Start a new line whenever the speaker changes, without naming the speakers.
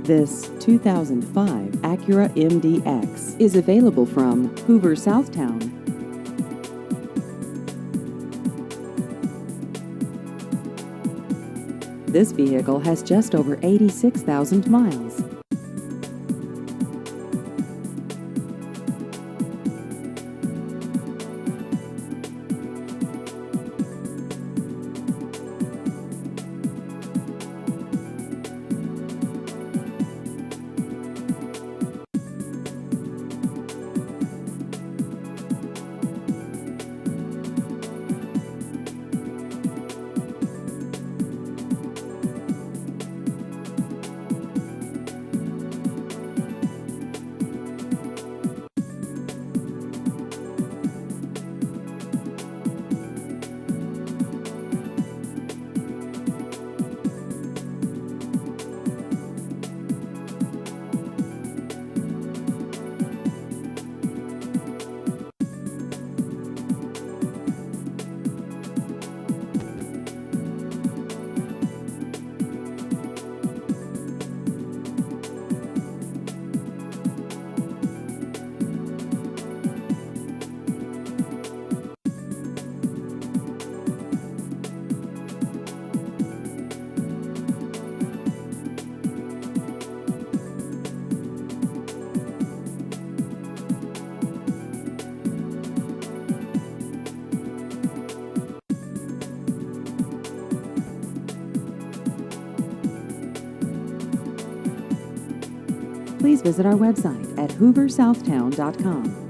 This 2005 Acura MDX is available from Hoover, Southtown. This vehicle has just over 86,000 miles. Please visit our website at hooversouthtown.com.